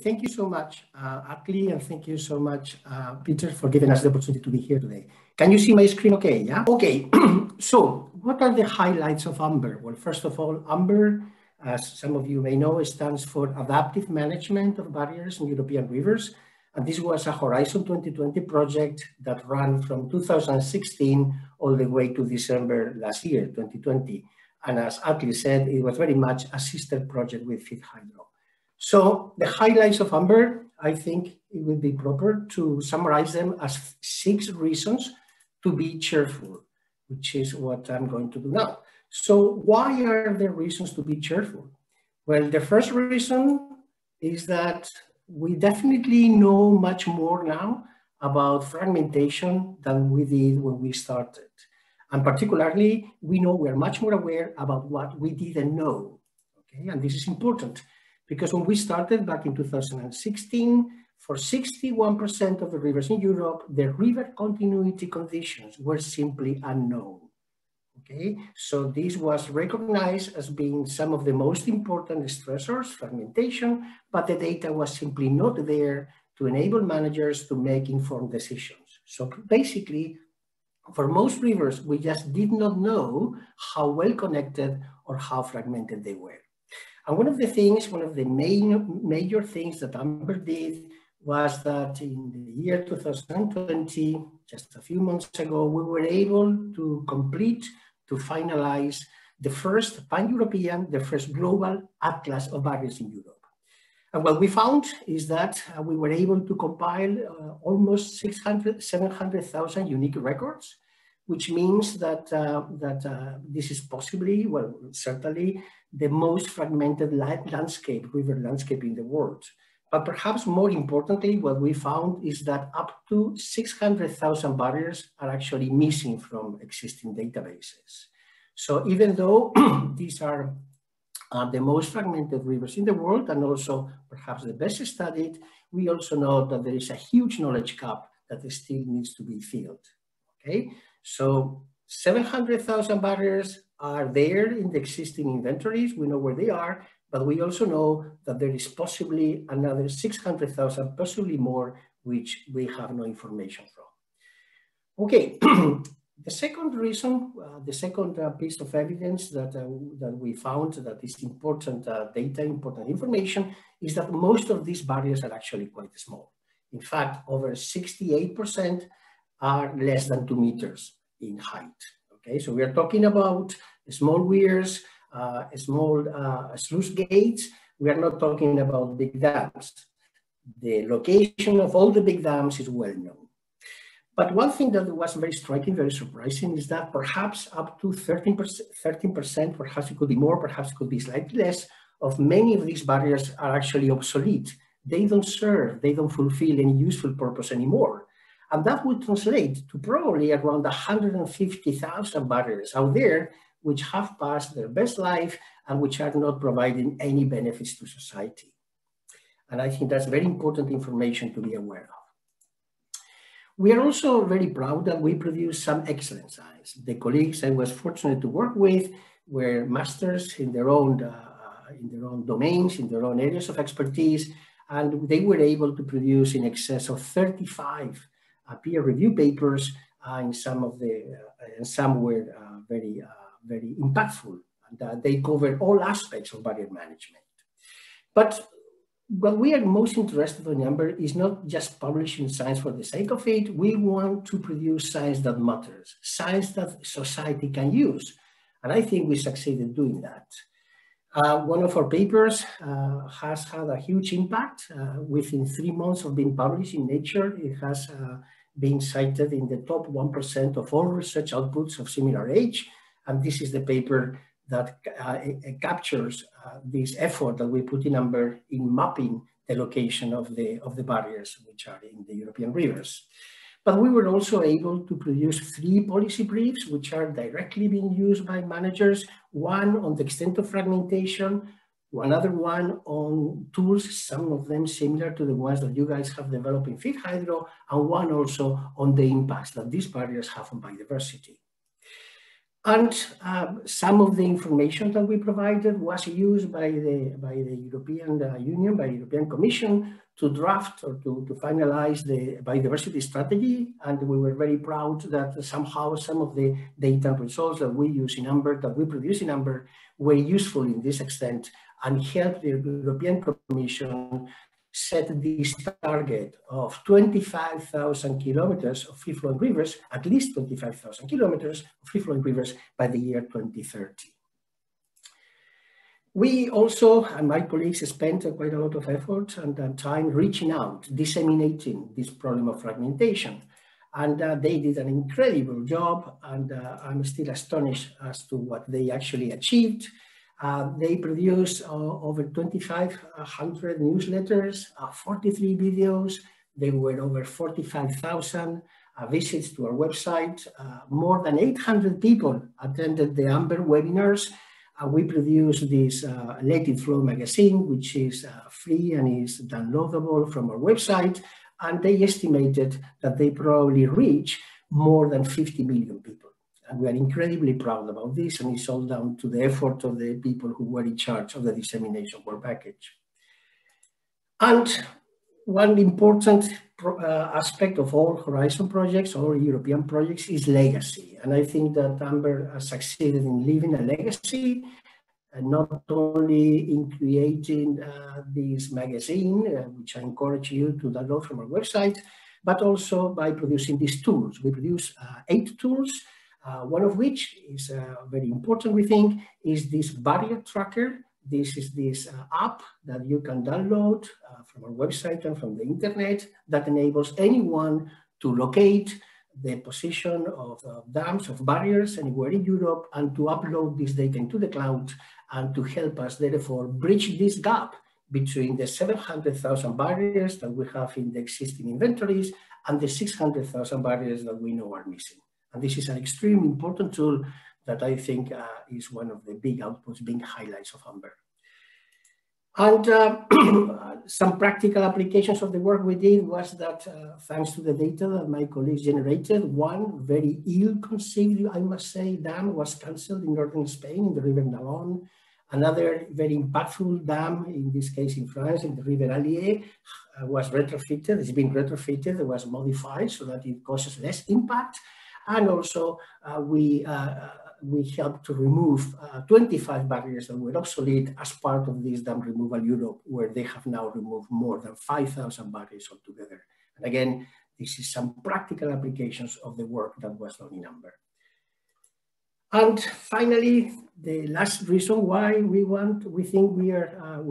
thank you so much, Atli, and thank you so much, Peter, for giving us the opportunity to be here today. Can you see my screen okay, yeah? Okay, so what are the highlights of AMBER? Well, first of all, AMBER, as some of you may know, stands for Adaptive Management of Barriers in European Rivers. And this was a Horizon 2020 project that ran from 2016 all the way to December last year, 2020. And as Atli said, it was very much a sister project with FIThydro. So the highlights of AMBER, I think it would be proper to summarize them as 6 reasons to be cheerful, which is what I'm going to do now. So why are there reasons to be cheerful? Well, the first reason is that we definitely know much more now about fragmentation than we did when we started. And particularly, we are much more aware about what we didn't know. Okay, and this is important because when we started back in 2016, for 61% of the rivers in Europe, the river continuity conditions were simply unknown. Okay, so this was recognized as being some of the most important stressors, fragmentation, but the data was simply not there to enable managers to make informed decisions. So basically, for most rivers, we just did not know how well connected or how fragmented they were. And one of the major things that AMBER did was that in the year 2020, just a few months ago, we were able to finalize the first pan-European, the first global atlas of barriers in Europe. And what we found is that we were able to compile almost 700,000 unique records, which means that, this is possibly, well, certainly the most fragmented river landscape in the world. But perhaps more importantly, what we found is that up to 600,000 barriers are actually missing from existing databases. So even though these are the most fragmented rivers in the world and also perhaps the best studied, we also know that there is a huge knowledge gap that still needs to be filled. Okay, so 700,000 barriers are there in the existing inventories. We know where they are, but we also know that there is possibly another 600,000, possibly more, which we have no information from. Okay, the second reason, the second piece of evidence that we found that is important data, important information, is that most of these barriers are actually quite small. In fact, over 68% are less than 2 meters in height. Okay, so we are talking about small weirs, small sluice gates. We are not talking about big dams. The location of all the big dams is well known. But one thing that was very striking, very surprising, is that perhaps up to 13%, perhaps it could be more, perhaps it could be slightly less, of many of these barriers are actually obsolete. They don't serve, they don't fulfill any useful purpose anymore. And that would translate to probably around 150,000 barriers out there which have passed their best life and which are not providing any benefits to society. And I think that's very important information to be aware of. We are also very proud that we produce some excellent science. The colleagues I was fortunate to work with were masters in their own domains, in their own areas of expertise, and they were able to produce in excess of 35 peer review papers, and some were very impactful, and they covered all aspects of barrier management. But what we are most interested in, AMBER, is not just publishing science for the sake of it. We want to produce science that matters, science that society can use. And I think we succeeded doing that. One of our papers has had a huge impact. Within 3 months of being published in Nature, it has been cited in the top 1% of all research outputs of similar age. And this is the paper that captures this effort that we put in AMBER in mapping the location of the barriers which are in the European rivers. But we were also able to produce 3 policy briefs which are directly being used by managers, one on the extent of fragmentation, another one on tools, some of them similar to the ones that you guys have developed in FIThydro, and one also on the impacts that these barriers have on biodiversity. And some of the information that we provided was used by the European Union, by the European Commission, to draft or to finalize the biodiversity strategy. And we were very proud that somehow some of the data and results that we use in Amber, that we produce in Amber, were useful in this extent and helped the European Commission set this target of 25,000 kilometers of free-flowing rivers, at least 25,000 kilometers of free-flowing rivers by the year 2030. We also, and my colleagues, spent quite a lot of effort and time reaching out, disseminating this problem of fragmentation. And they did an incredible job, and I'm still astonished as to what they actually achieved. They produced over 2,500 newsletters, 43 videos. There were over 45,000 visits to our website. More than 800 people attended the Amber webinars. We produced this Let It Flow magazine, which is free and is downloadable from our website. And they estimated that they probably reach more than 50 million people. And we are incredibly proud about this, and it's all down to the effort of the people who were in charge of the dissemination work package. And one important aspect of all Horizon projects, all European projects, is legacy. And I think that Amber has succeeded in leaving a legacy, and not only in creating this magazine, which I encourage you to download from our website, but also by producing these tools. We produce 8 tools. One of which is very important, we think, is this barrier tracker. This is this app that you can download from our website and from the internet that enables anyone to locate the position of dams, of barriers anywhere in Europe, and to upload this data into the cloud and to help us, therefore, bridge this gap between the 700,000 barriers that we have in the existing inventories and the 600,000 barriers that we know are missing. And this is an extremely important tool that I think is one of the big outputs, big highlights of Amber. And some practical applications of the work we did was that thanks to the data that my colleagues generated, one very ill-conceived, I must say, dam was cancelled in northern Spain, in the River Nalón. Another very impactful dam, in this case in France, in the River Allier, was retrofitted. It's been retrofitted, it was modified so that it causes less impact. And also we helped to remove 25 barriers that were obsolete as part of this Dam Removal Europe, where they have now removed more than 5,000 barriers altogether. And again, this is some practical applications of the work that was done in Amber. And finally, the last reason why we think we are,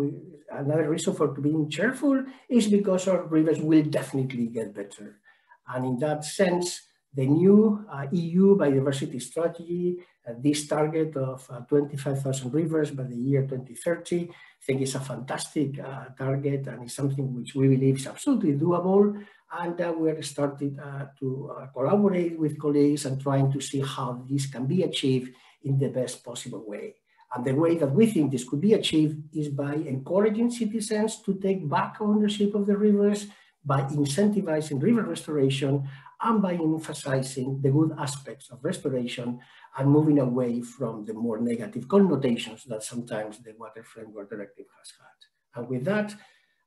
another reason for being cheerful is because our rivers will definitely get better. And in that sense, the new EU biodiversity strategy, this target of 25,000 rivers by the year 2030, I think is a fantastic target, and is something which we believe is absolutely doable. And we're starting to collaborate with colleagues and trying to see how this can be achieved in the best possible way. And the way that we think this could be achieved is by encouraging citizens to take back ownership of the rivers, by incentivizing river restoration, and by emphasizing the good aspects of restoration and moving away from the more negative connotations that sometimes the Water Framework Directive has had. And with that,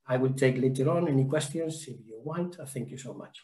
I will take later on any questions if you want. Thank you so much.